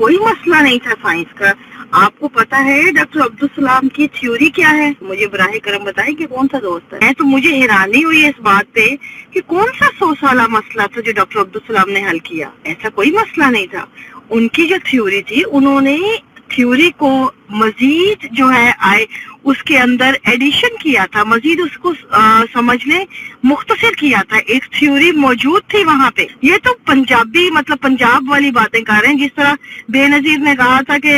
کوئی مسئلہ نہیں تھا سائنس کا. آپ کو پتا ہے ڈاکٹر عبدالسلام کی تھیوری کیا ہے؟ مجھے براہ کرم بتائیں کہ کون سا دوست ہے. تو مجھے حیرانی ہوئی اس بات پہ کہ کون سا 100 سالہ مسئلہ تھا جو ڈاکٹر عبدالسلام نے حل کیا. ایسا کوئی مسئلہ نہیں تھا. ان کی جو تھیوری تھی انہوں نے تھیوری کو مزید جو ہے اس کے اندر ایڈیشن کیا تھا, مزید اس کو سمجھنے مختصر کیا تھا. ایک تھیوری موجود تھی وہاں پہ. یہ تو پنجابی مطلب پنجاب والی باتیں کر رہے ہیں, جس طرح بے نظیر نے کہا تھا کہ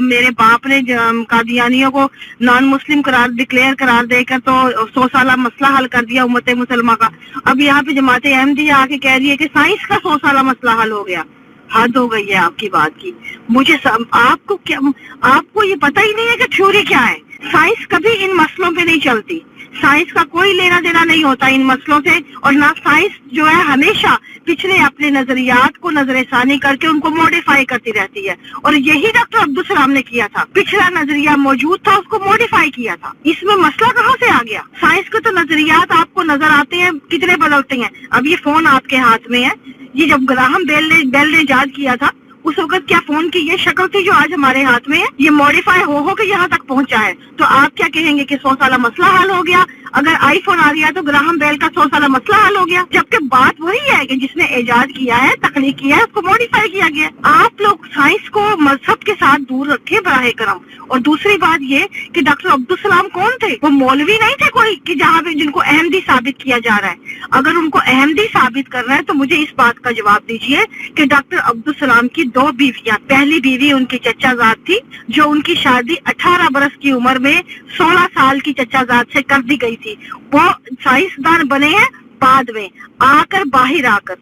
میرے باپ نے قادیانیوں کو نان مسلم ڈکلیئر قرار دے کر تو 100 سالہ مسئلہ حل کر دیا امت مسلمہ کا. اب یہاں پہ جماعت احمدیہ آ کے کہہ رہی ہے کہ سائنس کا 100 سالہ مسئلہ حل ہو گیا. حد ہو گئی ہے آپ کی بات کی. مجھے آپ کو یہ پتہ ہی نہیں ہے کہ تھیوری کیا ہے. سائنس کبھی ان مسئلوں پہ نہیں چلتی. سائنس کا کوئی لینا دینا نہیں ہوتا ان مسئلوں سے, اور نہ سائنس جو ہے ہمیشہ پچھلے اپنے نظریات کو نظر ثانی کر کے ان کو موڈیفائی کرتی رہتی ہے. اور یہی ڈاکٹر عبدالسلام نے کیا تھا. پچھلا نظریہ موجود تھا, اس کو موڈیفائی کیا تھا. اس میں مسئلہ کہاں سے آ گیا؟ سائنس کے تو نظریات آپ کو نظر آتے ہیں کتنے بدلتے ہیں. اب یہ فون آپ کے ہاتھ میں ہے. یہ جب گراہم بیل نے ایجاد کیا تھا اس وقت کیا فون کی یہ شکل تھی جو آج ہمارے ہاتھ میں ہے؟ یہ موڈیفائی ہو کے یہاں تک پہنچا ہے. تو آپ کیا کہیں گے کہ 100 سالہ مسئلہ حل ہو گیا؟ اگر آئی فون آ گیا تو گراہم بیل کا 100 سالہ مسئلہ حل ہو گیا, جبکہ بات وہی ہے کہ جس نے ایجاد کیا ہے, تخلیق کیا ہے, اس کو موڈیفائی کیا گیا. آپ لوگ سائنس کو مذہب کے ساتھ دور رکھے براہ کرم. اور دوسری بات یہ کہ ڈاکٹر عبدالسلام کون تھے؟ وہ مولوی نہیں تھے کوئی کہ جہاں پہ جن کو احمدی ثابت کیا جا رہا ہے. اگر ان کو احمدی ثابت کرنا ہے تو مجھے اس بات کا جواب دیجئے کہ ڈاکٹر عبدالسلام کی 2 بیویاں, پہلی بیوی ان کی چچا زاد تھی جو ان کی شادی 18 برس کی عمر میں 16 سال کی چچا زاد سے کر دی گئی تھی. وہ سائنسدان بنے ہیں بعد میں باہر آ کر.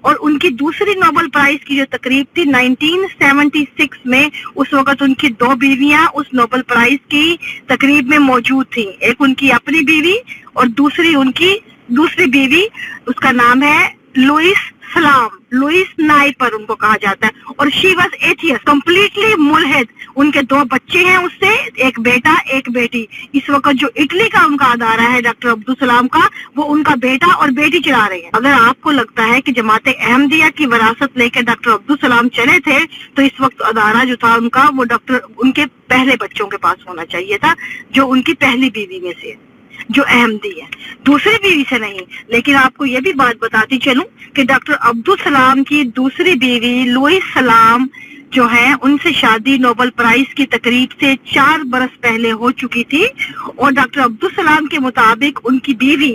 اور ان کی دوسری نوبل پرائز کی جو تقریب تھی 1976 میں, اس وقت ان کی 2 بیویاں اس نوبل پرائز کی تقریب میں موجود تھیں. ایک ان کی اپنی بیوی اور دوسری ان کی دوسری بیوی, اس کا نام ہے لوئس سلام, لوئس نائپر ان کو کہا جاتا ہے. اور شی واز ایتھیسٹ, کمپلیٹلی ملحد. ان کے 2 بچے ہیں اس سے, ایک بیٹا ایک بیٹی. اس وقت جو اٹلی کا ان کا ادارہ ہے ڈاکٹر عبدالسلام کا, وہ ان کا بیٹا اور بیٹی چلا رہے ہیں. اگر آپ کو لگتا ہے کہ جماعت احمدیہ کی وراثت لے کے ڈاکٹر عبدالسلام چلے تھے تو اس وقت ادارہ جو تھا ان کا وہ ان کے پہلے بچوں کے پاس ہونا چاہیے تھا, جو ان کی پہلی بیوی میں سے جو احمدی ہے, دوسری بیوی سے نہیں. لیکن آپ کو یہ بھی بات بتاتی چلوں کہ ڈاکٹر عبدالسلام کی دوسری بیوی لوئس سلام جو ہے, ان سے شادی نوبل پرائز کی تقریب سے 4 برس پہلے ہو چکی تھی. اور ڈاکٹر عبدالسلام کے مطابق ان کی بیوی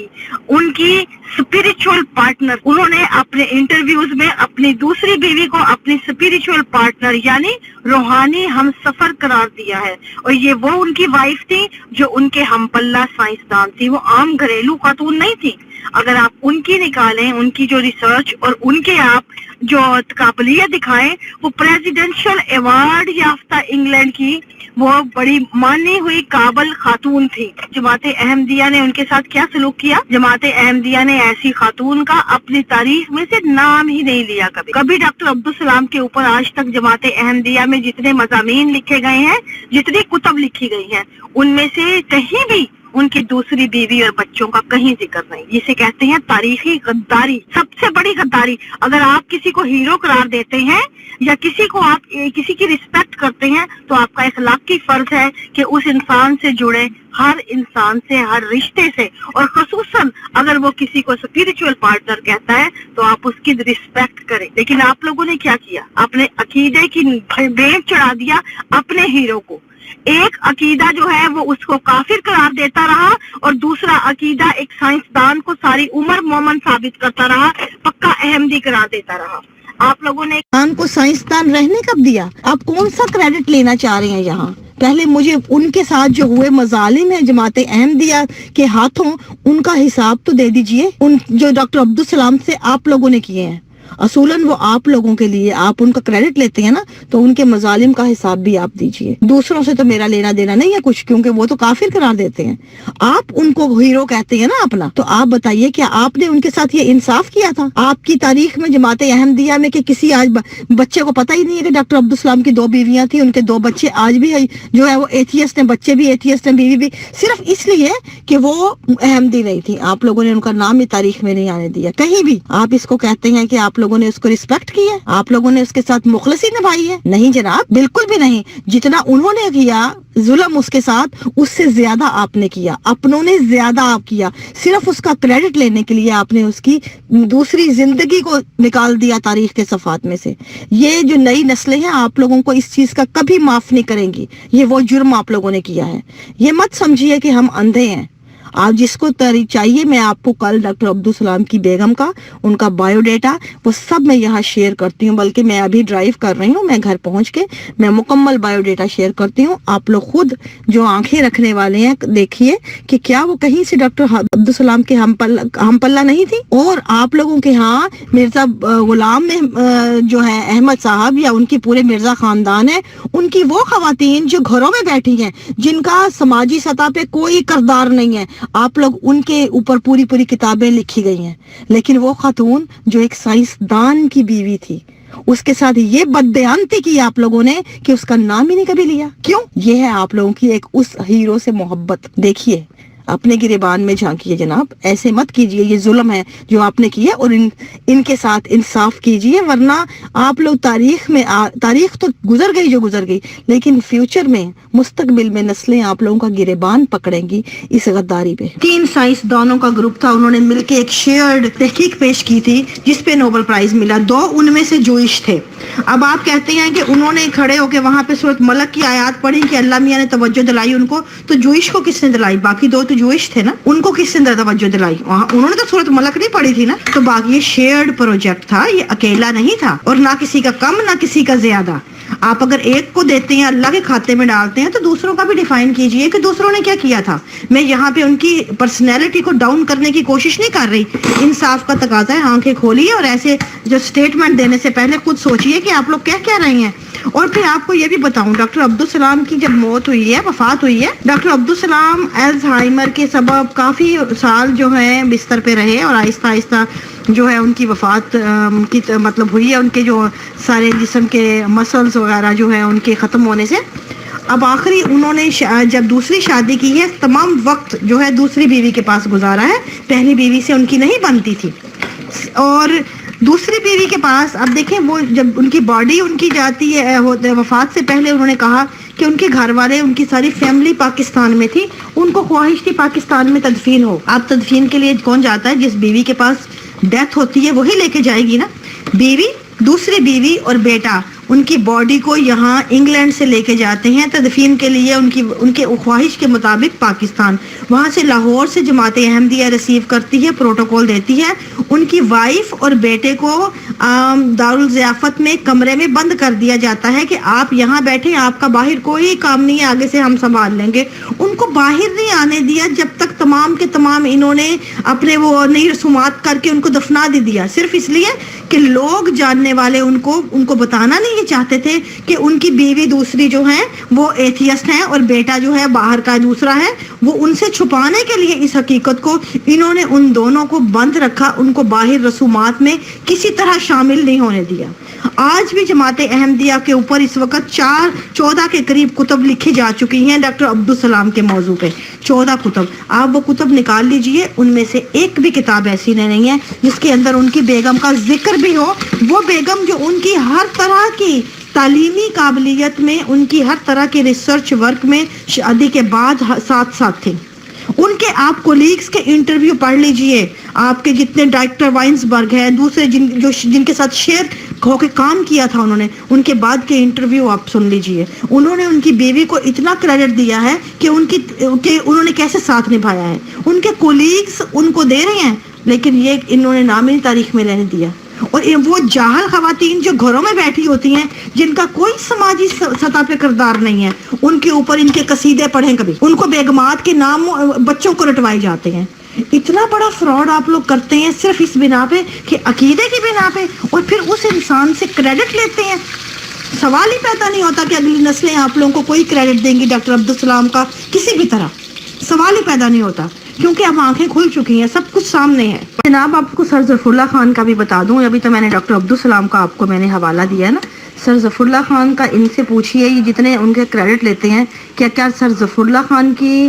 ان کی اسپرچل پارٹنر, انہوں نے اپنے انٹرویوز میں اپنی دوسری بیوی کو اپنی اسپرچل پارٹنر یعنی روحانی ہم سفر قرار دیا ہے. اور یہ وہ ان کی وائف تھی جو ان کے ہم پلہ سائنسدان تھی, وہ عام گھریلو خاتون نہیں تھی. اگر آپ ان کی نکالیں, ان کی جو ریسرچ اور ان کے آپ جو قابلیت دکھائیں, وہ پریزیڈنشل ایوارڈ یافتہ انگلینڈ کی وہ بڑی مانی ہوئی قابل خاتون تھی. جماعت احمدیہ نے ان کے ساتھ کیا سلوک کیا؟ جماعت احمدیہ نے ایسی خاتون کا اپنی تاریخ میں سے نام ہی نہیں لیا. کبھی ڈاکٹر عبدالسلام کے اوپر آج تک جماعت احمدیہ میں جتنے مضامین لکھے گئے ہیں, جتنی کتب لکھی گئی ہیں, ان میں سے کہیں بھی ان کی دوسری بیوی اور بچوں کا کہیں ذکر نہیں. جسے کہتے ہیں تاریخی غداری, سب سے بڑی غداری. اگر آپ کسی کو ہیرو قرار دیتے ہیں یا کسی کو آپ کسی کی رسپیکٹ کرتے ہیں تو آپ کا اخلاقی فرض ہے کہ اس انسان سے جڑے ہر انسان سے, ہر رشتے سے, اور خصوصاً اگر وہ کسی کو اسپرچل پارٹنر کہتا ہے تو آپ اس کی رسپیکٹ کریں. لیکن آپ لوگوں نے کیا کیا؟ اپنے عقیدے کی بھینٹ چڑھا دیا اپنے ہیرو کو. ایک عقیدہ جو ہے وہ اس کو کافر قرار دیتا رہا, اور دوسرا عقیدہ ایک سائنسدان کو ساری عمر مومن ثابت کرتا رہا, پکا احمدی قرار دیتا رہا. آپ لوگوں نے انسان کو سائنسدان رہنے کب دیا؟ آپ کون سا کریڈٹ لینا چاہ رہے ہیں یہاں؟ پہلے مجھے ان کے ساتھ جو ہوئے مظالم ہیں جماعت احمدیہ کے ہاتھوں, ان کا حساب تو دے دیجئے. ان جو ڈاکٹر عبدالسلام سے آپ لوگوں نے کیے ہیں, اصولاً وہ آپ لوگوں کے لیے آپ ان کا کریڈٹ لیتے ہیں نا, تو ان کے مظالم کا حساب بھی آپ دیجئے. دوسروں سے تو میرا لینا دینا نہیں ہے کچھ, کیونکہ وہ تو کافر قرار دیتے ہیں. آپ ان کو ہیرو کہتے ہیں نا اپنا, تو آپ بتائیے کیا آپ نے ان کے ساتھ یہ انصاف کیا تھا؟ آپ کی تاریخ میں جماعت احمدیہ میں کہ کسی آج بچے کو پتہ ہی نہیں ہے کہ ڈاکٹر عبدالسلام کی 2 بیویاں تھیں, ان کے 2 بچے آج بھی جو ہے وہ ایتھیسٹ ہیں, بچے بھی ایتھیسٹ ہیں, بیوی بھی, صرف اس لیے کہ وہ احمدی نہیں تھی. آپ لوگوں نے ان کا نام بھی تاریخ میں نہیں آنے دیا کہیں بھی. آپ اس کو کہتے ہیں کہ آپ آپ لوگوں نے اس کو رسپیکٹ کی ہے؟ آپ لوگوں نے اس کے ساتھ مخلصی نبھائی ہے؟ نہیں جناب، بالکل بھی نہیں. جتنا انہوں نے کیا ظلم اس کے ساتھ، اس سے زیادہ آپ نے کیا، اپنوں نے زیادہ آپ کیا. صرف اس کا کریڈٹ لینے کے لیے آپ نے اس کی دوسری زندگی کو نکال دیا تاریخ کے صفحات میں سے. یہ جو نئی نسلیں ہیں آپ لوگوں کو اس چیز کا کبھی معاف نہیں کریں گی. یہ وہ جرم آپ لوگوں نے کیا ہے. یہ مت سمجھیے کہ ہم اندھے ہیں. آپ جس کو چاہیے میں آپ کو کل ڈاکٹر عبدالسلام کی بیگم کا، ان کا بایو ڈیٹا، وہ سب میں یہاں شیئر کرتی ہوں. بلکہ میں ابھی ڈرائیو کر رہی ہوں، میں گھر پہنچ کے میں مکمل بایو ڈیٹا شیئر کرتی ہوں. آپ لوگ خود جو آنکھیں رکھنے والے ہیں دیکھیے کہ کیا وہ کہیں سے ڈاکٹر عبدالسلام کے ہم پلہ نہیں تھی. اور آپ لوگوں کے ہاں مرزا غلام جو ہے احمد صاحب یا ان کی پورے مرزا خاندان ہے، ان کی وہ خواتین جو گھروں میں بیٹھی ہیں، جن کا سماجی سطح پہ کوئی کردار نہیں ہے، آپ لوگ ان کے اوپر پوری کتابیں لکھی گئی ہیں. لیکن وہ خاتون جو ایک سائنسدان کی بیوی تھی، اس کے ساتھ یہ بددیانتی کی آپ لوگوں نے کہ اس کا نام ہی نہیں کبھی لیا. کیوں؟ یہ ہے آپ لوگوں کی ایک اس ہیرو سے محبت. دیکھیے اپنے گریبان میں جھانکیے جناب، ایسے مت کیجئے. یہ ظلم ہے جو آپ نے کیا، اور ان کے ساتھ انصاف کیجئے. ورنہ آپ لوگ تاریخ تو گزر گئی جو گزر گئی، لیکن فیوچر میں، مستقبل میں نسلیں آپ لوگوں کا گریبان پکڑیں گی اس غداری پہ. 3 سائنسدانوں کا گروپ تھا، انہوں نے مل کے ایک شیئرڈ تحقیق پیش کی تھی جس پہ نوبل پرائز ملا. 2 ان میں سے جوئش تھے. اب آپ کہتے ہیں کہ انہوں نے کھڑے ہو کے وہاں پہ سورۃ ملک کی آیات پڑھی کہ اللہ میاں نے توجہ دلائی ان کو، تو جوئش کو کس نے دلائی؟ باقی 2 تو جوئش تھے نا، ان کو کس نے توجہ دلائی؟ انہوں نے تو سورۃ ملک نہیں پڑھی تھی نا. تو باقی یہ شیئرڈ پروجیکٹ تھا، یہ اکیلا نہیں تھا، اور نہ کسی کا کم نہ کسی کا زیادہ. آپ اگر ایک کو دیتے ہیں اللہ کے کھاتے میں ڈالتے ہیں تو دوسروں کا بھی ڈیفائن کیجئے کہ دوسروں نے کیا کیا تھا. میں یہاں پہ ان کی پرسنالٹی کو ڈاؤن کرنے کی کوشش نہیں کر رہی. انصاف کا تقاضا ہے، آنکھیں کھولیے اور ایسے جو سٹیٹمنٹ دینے سے پہلے خود سوچئے کہ آپ لوگ کیا رہے ہیں. اور پھر آپ کو یہ بھی بتاؤں، ڈاکٹر عبدالسلام کی جب موت ہوئی ہے، وفات ہوئی ہے، ڈاکٹر عبدالسلام الزہائمر کے سبب کافی سال جو ہے بستر پہ رہے، اور آہستہ آہستہ جو ہے ان کی وفات کی مطلب ہوئی ہے. ان کے جو سارے جسم کے مسلز وغیرہ جو ہے ان کے ختم ہونے سے. اب آخری انہوں نے جب دوسری شادی کی ہے، تمام وقت جو ہے دوسری بیوی کے پاس گزارا ہے. پہلی بیوی سے ان کی نہیں بنتی تھی، اور دوسری بیوی کے پاس اب دیکھیں وہ جب ان کی باڈی ان کی جاتی ہے وفات سے پہلے، انہوں نے کہا کہ ان کے گھر والے، ان کی ساری فیملی پاکستان میں تھی، ان کو خواہش تھی پاکستان میں تدفین ہو. اب تدفین کے لیے کون جاتا ہے؟ جس بیوی کے پاس ڈیتھ ہوتی ہے وہی لے کے جائے گی نا. بیوی، دوسری بیوی اور بیٹا ان کی باڈی کو یہاں انگلینڈ سے لے کے جاتے ہیں تدفین کے لیے، ان کے خواہش کے مطابق پاکستان. وہاں سے لاہور سے جماعت احمدیہ ریسیو کرتی ہے، پروٹوکول دیتی ہے. ان کی وائف اور بیٹے کو دارالضیافت میں کمرے میں بند کر دیا جاتا ہے کہ آپ یہاں بیٹھے، آپ کا باہر کوئی کام نہیں ہے، آگے سے ہم سنبھال لیں گے. ان کو باہر نہیں آنے دیا جب تک تمام کے تمام انہوں نے اپنے وہ نئی رسومات کر کے ان کو دفنا دیا، صرف اس لیے کہ لوگ جاننے والے ان کو بتانا نہیں یہ چاہتے تھے کہ ان کی بیوی دوسری جو ہیں وہ ایتھیسٹ ہیں اور بیٹا جو ہے باہر کا دوسرا ہے. وہ ان سے چھپانے کے لیے اس حقیقت کو انہوں نے ان دونوں کو بند رکھا، ان کو باہر رسومات میں کسی طرح شامل نہیں ہونے دیا. آج بھی جماعت احمدیہ کے اوپر اس وقت 14 کے قریب کتب لکھی جا چکی ہیں ڈاکٹر عبدالسلام کے موضوع پہ. 14 کتب. آپ وہ کتب نکال لیجئے، ان میں سے ایک بھی کتاب ایسی نہیں ہے جس کے اندر ان کی بیگم کا ذکر بھی ہو. وہ بیگم جو ان کی ہر طرح کی تعلیمی قابلیت میں، ان کی ہر طرح کے ریسرچ ورک میں شادی کے بعد ساتھ تھیں. ان کے آپ کولیگز کے انٹرویو پڑھ لیجئے، آپ کے جتنے ڈائریکٹر وائنسبرگ ہیں، دوسرے جن کے ساتھ شیئر ہو کے کام کیا تھا انہوں نے، ان کے بعد کے انٹرویو آپ سن لیجئے. انہوں نے ان کی بیوی کو اتنا کریڈٹ دیا ہے کہ انہوں نے کیسے ساتھ نبھایا ہے. ان کے کولیگز ان کو دے رہے ہیں، لیکن یہ انہوں نے نام ہی تاریخ میں رہنے دیا. اور وہ جاہل خواتین جو گھروں میں بیٹھی ہوتی ہیں، جن کا کوئی سماجی سطح پہ کردار نہیں ہے، ان کے اوپر ان کے قصیدے پڑھیں کبھی، ان کو بیگمات کے نام بچوں کو رٹوائے جاتے ہیں. اتنا بڑا فراڈ آپ لوگ کرتے ہیں صرف اس بنا پہ کہ عقیدے کی بنا پہ، اور پھر اس انسان سے کریڈٹ لیتے ہیں. سوال ہی پیدا نہیں ہوتا کہ اگلی نسلیں آپ لوگوں کو کوئی کریڈٹ دیں گی ڈاکٹر عبدالسلام کا کسی بھی طرح. سوال ہی پیدا نہیں ہوتا، کیونکہ اب آنکھیں کھل چکی ہیں، سب کچھ سامنے ہے. جناب آپ کو سر ظفر اللہ خان کا بھی بتا دوں، ابھی تو میں نے ڈاکٹر عبدالسلام کا آپ کو میں نے حوالہ دیا ہے نا. سر ظفر اللہ خان کا ان سے پوچھیے، یہ جتنے ان کے کریڈٹ لیتے ہیں، کیا سر ظفر اللہ خان کی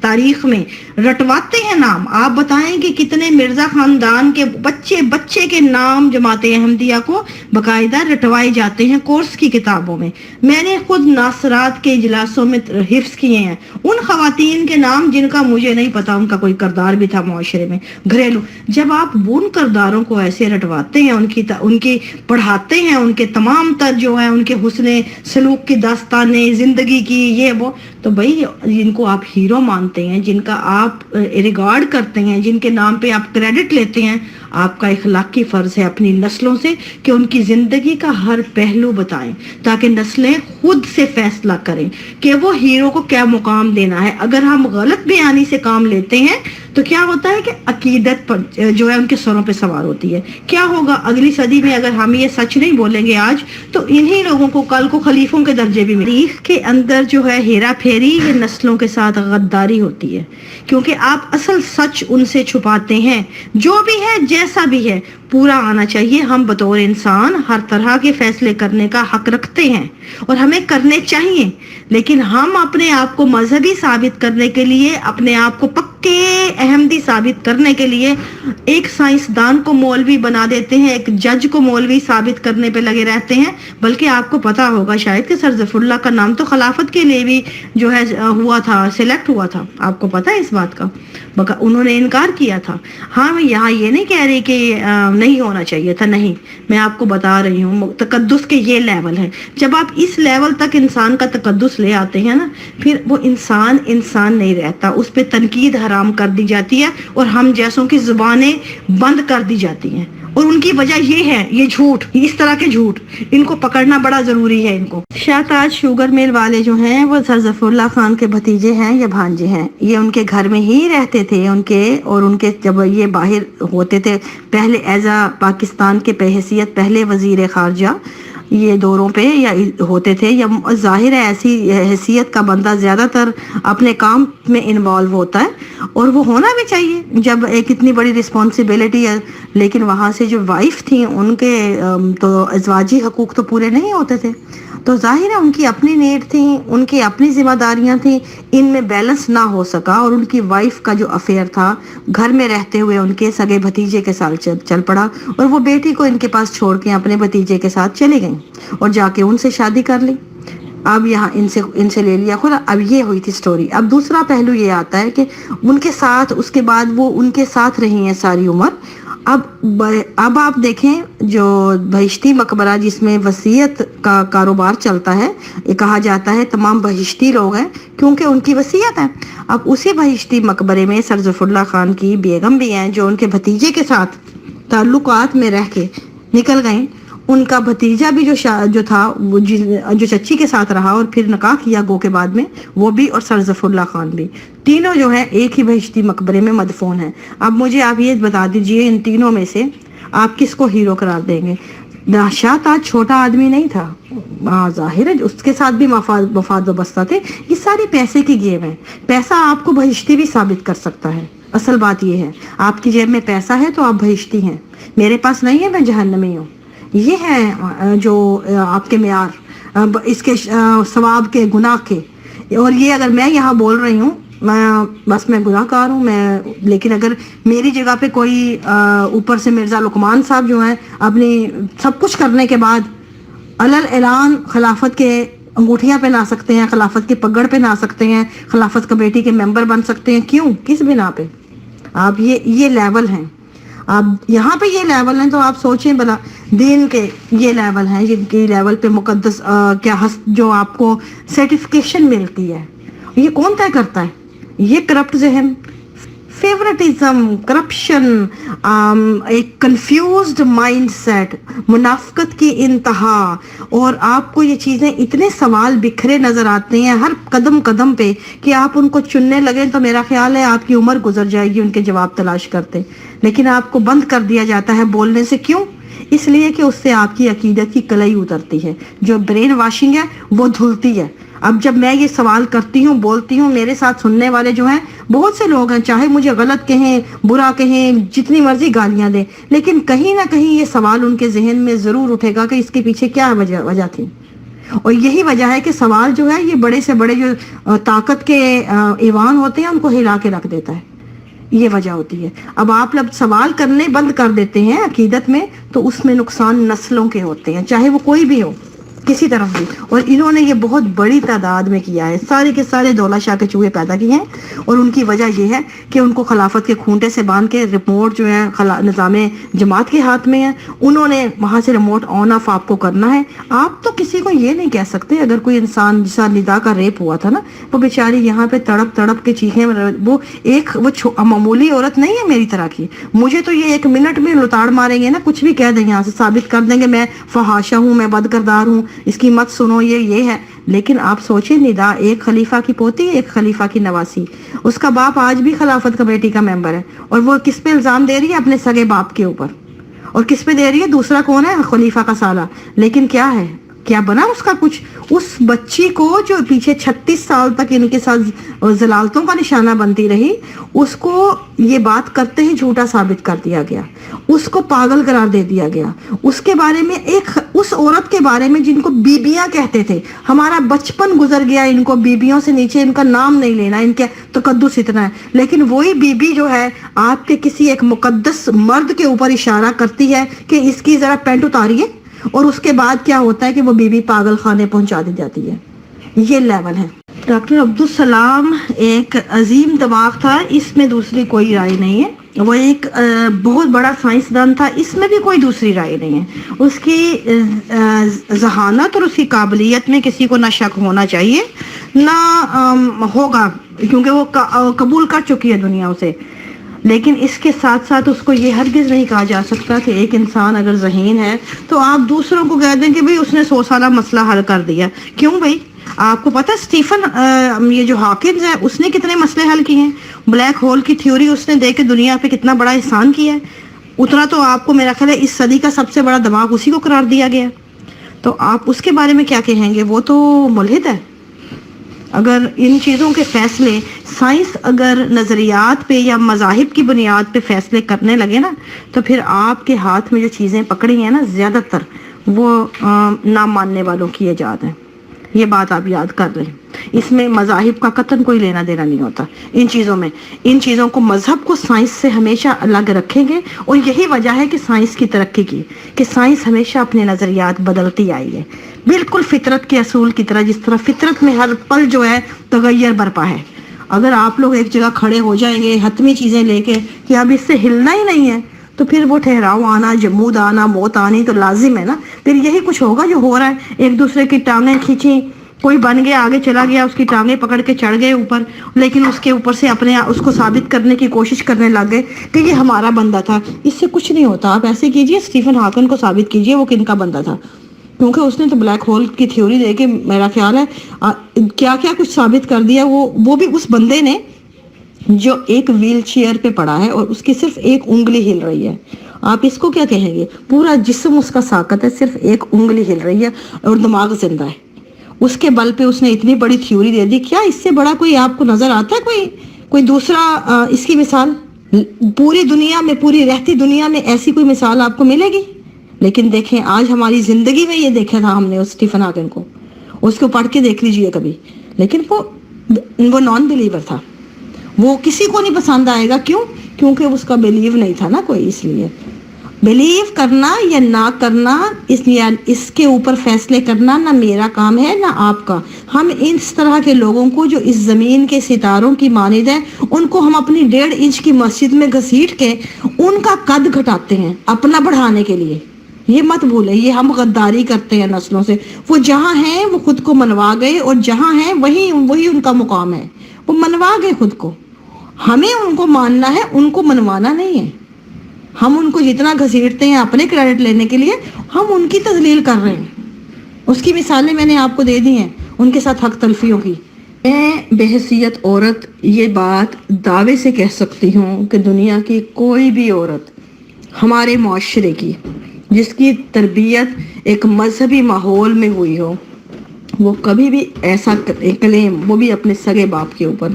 تاریخ میں رٹواتے ہیں نام. آپ بتائیں کہ کتنے مرزا خاندان کے بچے کے نام جماعت احمدیہ کو باقاعدہ رٹوائے جاتے ہیں کورس کی کتابوں میں. میں نے خود ناصرات کے اجلاسوں میں حفظ کیے ہیں ان خواتین کے نام جن کا مجھے نہیں پتا ان کا کوئی کردار بھی تھا معاشرے میں گھریلو. جب آپ ان کرداروں کو ایسے رٹواتے ہیں، ان کی پڑھاتے ہیں، ان کے تمام تر جو ہے ان کے حسن سلوک کی داستانیں زندگی کی یہ وہ، تو بھائی جن کو آپ ہیرو مانتے ہیں، جن کا آپ ریگارڈ کرتے ہیں، جن کے نام پہ آپ کریڈٹ لیتے ہیں، آپ کا اخلاقی فرض ہے اپنی نسلوں سے کہ ان کی زندگی کا ہر پہلو بتائیں تاکہ نسلیں خود سے فیصلہ کریں کہ وہ ہیرو کو کیا مقام دینا ہے. اگر ہم غلط بیانی سے کام لیتے ہیں تو کیا ہوتا ہے کہ عقیدت پر جو ہے ان کے سروں پہ سوار ہوتی ہے. کیا ہوگا اگلی صدی میں اگر ہم یہ سچ نہیں بولیں گے آج تو انہی لوگوں کو کل کو خلیفوں کے درجے بھی ملے. تاریخ کے اندر جو ہے ہیرا پھیری یہ نسلوں کے ساتھ غداری ہوتی ہے کیونکہ آپ اصل سچ ان سے چھپاتے ہیں. جو بھی ہے جیسا بھی ہے پورا آنا چاہیے. ہم بطور انسان ہر طرح کے فیصلے کرنے کا حق رکھتے ہیں اور ہمیں کرنے چاہیے، لیکن ہم اپنے آپ کو مذہبی ثابت کرنے کے لیے، اپنے آپ کو پکے احمدی ثابت کرنے کے لیے ایک سائنسدان کو مولوی بنا دیتے ہیں، ایک جج کو مولوی ثابت کرنے پہ لگے رہتے ہیں. بلکہ آپ کو پتا ہوگا شاید کہ سر ظفر اللہ کا نام تو خلافت کے لیے بھی جو ہے ہوا تھا، سلیکٹ ہوا تھا. آپ کو پتا ہے اس بات کا؟ انہوں نے انکار کیا تھا. ہاں میں یہاں یہ نہیں کہہ رہی کہ نہیں ہونا چاہیے تھا، نہیں، میں آپ کو بتا رہی ہوں تقدس کے یہ لیول ہے. جب آپ اس لیول تک انسان کا تقدس لے آتے ہیں نا، پھر وہ انسان نہیں رہتا، اس پہ تنقید حرام کر دی جاتی ہے اور ہم جیسوں کی زبانیں بند کر دی جاتی ہیں. اور ان کی وجہ یہ ہے، یہ جھوٹ، اس طرح کے جھوٹ ان کو پکڑنا بڑا ضروری ہے. ان کو شاہ تاج شوگر مل والے جو ہیں وہ سر ظفر اللہ خان کے بھتیجے ہیں یا بھانجے ہیں. یہ ان کے گھر میں ہی رہتے تھے ان کے جب یہ باہر ہوتے تھے پہلے ایز اے پاکستان کے بحیثیت پہلے وزیر خارجہ یہ دوروں پہ یا ہوتے تھے، یا ظاہر ہے ایسی حیثیت کا بندہ زیادہ تر اپنے کام میں انوالو ہوتا ہے اور وہ ہونا بھی چاہیے جب ایک اتنی بڑی رسپانسبلٹی ہے. لیکن وہاں سے جو وائف تھیں ان کے تو ازواجی حقوق تو پورے نہیں ہوتے تھے، تو ظاہر ہے ان کی اپنی نیڈ تھی، ان کی اپنی ذمہ داریاں تھیں، ان میں بیلنس نہ ہو سکا اور ان کی وائف کا جو افیئر تھا گھر میں رہتے ہوئے ان کے سگے بھتیجے کے ساتھ چل پڑا اور وہ بیٹی کو ان کے پاس چھوڑ کے اپنے بھتیجے کے ساتھ چلی گئیں اور جا کے ان سے شادی کر لی. اب یہاں ان سے لے لیا خود. اب یہ ہوئی تھی سٹوری. اب دوسرا پہلو یہ آتا ہے کہ ان کے ساتھ اس کے بعد وہ ان کے ساتھ رہی ہیں ساری عمر. اب آپ دیکھیں جو بہشتی مقبرہ جس میں وصیت کا کاروبار چلتا ہے، یہ کہا جاتا ہے تمام بہشتی لوگ ہیں کیونکہ ان کی وصیت ہے. اب اسی بہشتی مقبرے میں سر ظفر اللہ خان کی بیگم بھی ہیں جو ان کے بھتیجے کے ساتھ تعلقات میں رہ کے نکل گئیں. ان کا بھتیجا بھی جو تھا وہ جو چچی کے ساتھ رہا اور پھر نکاح کیا گو کے بعد میں، وہ بھی اور سر ظفر اللہ خان بھی، تینوں جو ہیں ایک ہی بہشتی مقبرے میں مدفون ہیں. اب مجھے آپ یہ بتا دیجئے ان تینوں میں سے آپ کس کو ہیرو قرار دیں گے؟ شاہ تاج چھوٹا آدمی نہیں تھا، ظاہر ہے اس کے ساتھ بھی مفاد وابستہ تھے. یہ ساری پیسے کی گیم ہے. پیسہ آپ کو بہشتی بھی ثابت کر سکتا ہے. اصل بات یہ ہے آپ کی جیب میں پیسہ ہے تو آپ بہشتی ہیں، میرے پاس نہیں ہے میں جہنمی ہوں. یہ ہے جو آپ کے معیار اس کے ثواب کے گناہ کے. اور یہ اگر میں یہاں بول رہی ہوں میں گناہ گار ہوں لیکن اگر میری جگہ پہ کوئی اوپر سے مرزا لقمان صاحب جو ہیں اپنی سب کچھ کرنے کے بعد علل اعلان خلافت کے انگوٹھیاں پہنا سکتے ہیں، خلافت کے پگڑ پہنا سکتے ہیں، خلافت کمیٹی کے ممبر بن سکتے ہیں، کیوں؟ کس بنا پہ؟ آپ یہ لیول ہیں، آپ یہاں پہ یہ لیول ہیں تو آپ سوچیں بلا دین کے یہ لیول ہیں جن کی لیول پہ مقدس جو آپ کو سرٹیفکیشن ملتی ہے. یہ کون طے کرتا ہے؟ یہ کرپٹ ذہن، فیورٹزم، کرپشن، ایک کنفیوزڈ مائنڈ سیٹ، منافقت کی انتہا. اور آپ کو یہ چیزیں اتنے سوال بکھرے نظر آتے ہیں ہر قدم قدم پہ کہ آپ ان کو چننے لگیں تو میرا خیال ہے آپ کی عمر گزر جائے گی ان کے جواب تلاش کرتے. لیکن آپ کو بند کر دیا جاتا ہے بولنے سے. کیوں؟ اس لیے کہ اس سے آپ کی عقیدت کی کلئی اترتی ہے، جو برین واشنگ ہے وہ دھلتی ہے. اب جب میں یہ سوال کرتی ہوں، بولتی ہوں، میرے ساتھ سننے والے جو ہیں بہت سے لوگ ہیں، چاہے مجھے غلط کہیں، برا کہیں، جتنی مرضی گالیاں دیں، لیکن کہیں نہ کہیں یہ سوال ان کے ذہن میں ضرور اٹھے گا کہ اس کے پیچھے کیا وجہ تھی. اور یہی وجہ ہے کہ سوال جو ہے یہ بڑے سے بڑے جو طاقت کے ایوان ہوتے ہیں ان کو ہلا کے رکھ دیتا ہے، یہ وجہ ہوتی ہے۔ اب آپ جب سوال کرنے بند کر دیتے ہیں عقیدت میں تو اس میں نقصان نسلوں کے ہوتے ہیں، چاہے وہ کوئی بھی ہو، کسی طرف بھی۔ اور انہوں نے یہ بہت بڑی تعداد میں کیا ہے، سارے کے سارے دولہ شاہ کے چوہے پیدا کیے ہیں، اور ان کی وجہ یہ ہے کہ ان کو خلافت کے کھونٹے سے باندھ کے ریموٹ جو ہے نظام جماعت کے ہاتھ میں ہے، انہوں نے وہاں سے ریموٹ آن آف آپ کو کرنا ہے۔ آپ تو کسی کو یہ نہیں کہہ سکتے، اگر کوئی انسان جسا ندا کا ریپ ہوا تھا نا، وہ بیچاری یہاں پہ تڑپ تڑپ کے چیخیں، وہ معمولی عورت نہیں ہے میری طرح کی، مجھے تو یہ 1 منٹ میں لتاڑ ماریں گے نا، کچھ بھی کہہ دیں یہاں سے ثابت کر دیں گے میں فحاشہ ہوں، میں بد کردار ہوں، اس کی مت سنو، یہ ہے۔ لیکن آپ سوچیں، ندا ایک خلیفہ کی پوتی ہے، ایک خلیفہ کی نواسی، اس کا باپ آج بھی خلافت کمیٹی کا ممبر ہے، اور وہ کس پہ الزام دے رہی ہے؟ اپنے سگے باپ کے اوپر۔ اور کس پہ دے رہی ہے؟ دوسرا کون ہے؟ خلیفہ کا سالہ۔ لیکن کیا ہے، کیا بنا اس کا کچھ؟ اس بچی کو جو پیچھے 36 سال تک ان کے ساتھ ضلالتوں کا نشانہ بنتی رہی، اس کو یہ بات کرتے ہی جھوٹا ثابت کر دیا گیا، اس کو پاگل قرار دے دیا گیا۔ اس کے بارے میں اس عورت کے بارے میں جن کو بیبیاں کہتے تھے، ہمارا بچپن گزر گیا ان کو بیبیوں سے نیچے ان کا نام نہیں لینا، ان کے تقدس اتنا ہے، لیکن وہی بیبی جو ہے آپ کے کسی ایک مقدس مرد کے اوپر اشارہ کرتی ہے کہ اس کی ذرا پینٹ اتاریے، اور اس کے بعد کیا ہوتا ہے کہ وہ بیوی پاگل خانے پہنچا دی جاتی ہے۔ یہ لیول ہے۔ ڈاکٹر عبدالسلام ایک عظیم دماغ تھا، اس میں دوسری کوئی رائے نہیں ہے۔ وہ ایک بہت بڑا سائنسدان تھا، اس میں بھی کوئی دوسری رائے نہیں ہے۔ اس کی ذہانت اور اس کی قابلیت میں کسی کو نہ شک ہونا چاہیے نہ ہوگا، کیونکہ وہ قبول کر چکی ہے دنیا اسے۔ لیکن اس کے ساتھ ساتھ اس کو یہ ہرگز نہیں کہا جا سکتا کہ ایک انسان اگر ذہین ہے تو آپ دوسروں کو کہہ دیں کہ بھئی اس نے 100 سالہ مسئلہ حل کر دیا۔ کیوں بھئی؟ آپ کو پتہ سٹیفن یہ جو ہاکنز ہے اس نے کتنے مسئلے حل کیے ہیں؟ بلیک ہول کی تھیوری اس نے دے کے دنیا پہ کتنا بڑا احسان کیا ہے، اتنا تو آپ کو میرا خیال ہے اس صدی کا سب سے بڑا دماغ اسی کو قرار دیا گیا۔ تو آپ اس کے بارے میں کیا کہیں گے؟ وہ تو ملحد ہے۔ اگر ان چیزوں کے فیصلے سائنس اگر نظریات پہ یا مذاہب کی بنیاد پہ فیصلے کرنے لگے نا، تو پھر آپ کے ہاتھ میں جو چیزیں پکڑی ہیں نا زیادہ تر وہ نہ ماننے والوں کی ایجاد ہیں۔ یہ بات آپ یاد کر لیں، اس میں مذاہب کا قطعاً کوئی لینا دینا نہیں ہوتا ان چیزوں میں۔ ان چیزوں کو مذہب کو سائنس سے ہمیشہ الگ رکھیں گے، اور یہی وجہ ہے کہ سائنس کی ترقی کی، کہ سائنس ہمیشہ اپنے نظریات بدلتی آئی ہے، بالکل فطرت کے اصول کی طرح، جس طرح فطرت میں ہر پل جو ہے تغیر برپا ہے۔ اگر آپ لوگ ایک جگہ کھڑے ہو جائیں گے حتمی چیزیں لے کے کہ اب اس سے ہلنا ہی نہیں ہے، تو پھر وہ ٹھہراؤ آنا، جمود آنا، موت آنی تو لازم ہے نا۔ پھر یہی کچھ ہوگا جو ہو رہا ہے، ایک دوسرے کی ٹانگیں کھینچیں، کوئی بن گیا آگے چلا گیا، اس کی ٹانگیں پکڑ کے چڑھ گئے اوپر، لیکن اس کے اوپر سے اپنے اس کو ثابت کرنے کی کوشش کرنے لگ گئے کہ یہ ہمارا بندہ تھا۔ اس سے کچھ نہیں ہوتا۔ آپ ایسے کیجئے، سٹیفن ہاکن کو ثابت کیجئے وہ کن کا بندہ تھا، کیونکہ اس نے تو بلیک ہول کی تھیوری دے کے میرا خیال ہے کیا کیا کچھ ثابت کر دیا۔ وہ بھی اس بندے نے جو ایک ویل چیئر پہ پڑا ہے اور اس کی صرف ایک انگلی ہل رہی ہے۔ آپ اس کو کیا کہیں گے؟ پورا جسم اس کا ساکت ہے، صرف ایک انگلی ہل رہی ہے اور دماغ زندہ ہے۔ اس کے بل پہ اس نے اتنی بڑی تھیوری دے دی۔ کیا اس سے بڑا کوئی آپ کو نظر آتا ہے کوئی دوسرا اس کی مثال؟ پوری دنیا میں، پوری رہتی دنیا میں ایسی کوئی مثال آپ کو ملے گی؟ لیکن دیکھیں آج ہماری زندگی میں یہ دیکھا تھا ہم نے اس سٹیفن ہاکن کو، اس کو پڑھ کے دیکھ لیجئے کبھی، لیکن وہ نان بلیور تھا، وہ کسی کو نہیں پسند آئے گا۔ کیوں؟ کیونکہ اس کا بلیو نہیں تھا نا کوئی۔ اس لیے بلیو کرنا یا نہ کرنا، اس کے اوپر فیصلے کرنا نہ میرا کام ہے نہ آپ کا۔ ہم اس طرح کے لوگوں کو جو اس زمین کے ستاروں کی مانند ہیں، ان کو ہم اپنی 1.5 انچ کی مسجد میں گھسیٹ کے ان کا قد گھٹاتے ہیں اپنا بڑھانے کے لیے۔ یہ مت بھولے، یہ ہم غداری کرتے ہیں نسلوں سے۔ وہ جہاں ہیں وہ خود کو منوا گئے، اور جہاں ہیں وہی ان کا مقام ہے، وہ منوا گئے خود کو۔ ہمیں ان کو ماننا ہے، ان کو منوانا نہیں ہے۔ ہم ان کو جتنا گھسیٹتے ہیں اپنے کریڈٹ لینے کے لیے، ہم ان کی تذلیل کر رہے ہیں۔ اس کی مثالیں میں نے آپ کو دے دی ہیں، ان کے ساتھ حق تلفیوں کی۔ میں بحیثیت عورت یہ بات دعوے سے کہہ سکتی ہوں کہ دنیا کی کوئی بھی عورت ہمارے معاشرے کی جس کی تربیت ایک مذہبی ماحول میں ہوئی ہو، وہ کبھی بھی ایسا کلیم، وہ بھی اپنے سگے باپ کے اوپر،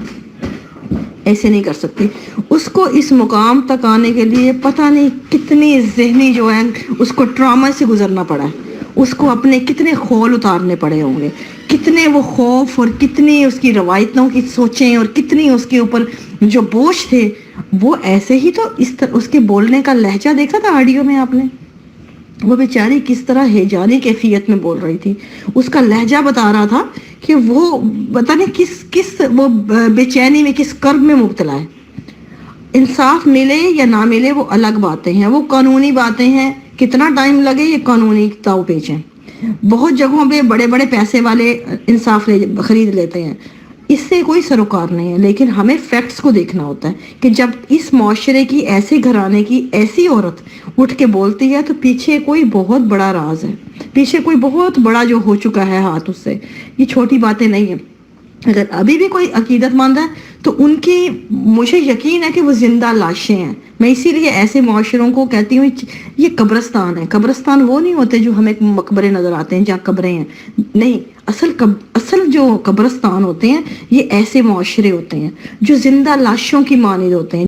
ایسے نہیں کر سکتی۔ اس کو اس مقام تک آنے کے لیے پتہ نہیں کتنی ذہنی جو ہے اس کو ٹراما سے گزرنا پڑا ہے۔ اس کو اپنے کتنے خول اتارنے پڑے ہوں گے، کتنے وہ خوف اور کتنی اس کی روایتوں کی سوچیں اور کتنی اس کے اوپر جو بوجھ تھے، وہ ایسے ہی تو اس کے بولنے کا لہجہ دیکھا تھا آڈیو میں آپ نے، وہ بیچاری کس طرح ہیجانی کیفیت میں بول رہی تھی، اس کا لہجہ بتا رہا تھا کہ وہ پتہ نہیں کس وہ بے چینی میں کس کرب میں مبتلا ہے۔ انصاف ملے یا نہ ملے وہ الگ باتیں ہیں، وہ قانونی باتیں ہیں، کتنا ٹائم لگے یہ قانونی داؤ پیچ ہیں، بہت جگہوں پہ بڑے بڑے پیسے والے انصاف خرید لیتے ہیں، اس سے کوئی سروکار نہیں ہے، لیکن ہمیں فیکٹس کو دیکھنا ہوتا ہے کہ جب اس معاشرے کی ایسے گھرانے کی ایسی عورت اٹھ کے بولتی ہے تو پیچھے کوئی بہت بڑا راز ہے، پیچھے کوئی بہت بڑا جو ہو چکا ہے ہاتھ اس سے، یہ چھوٹی باتیں نہیں ہیں۔ اگر ابھی بھی کوئی عقیدت مند ہے تو ان کی مجھے یقین ہے کہ وہ زندہ لاشیں ہیں۔ میں اسی لیے ایسے معاشروں کو کہتی ہوں یہ قبرستان ہے۔ قبرستان وہ نہیں ہوتے جو ہمیں مقبرے نظر آتے ہیں جہاں قبریں ہیں، نہیں، اصل جو قبرستان ہوتے ہیں یہ ایسے معاشرے ہوتے ہیں جو زندہ لاشوں کی مانند ہوتے ہیں۔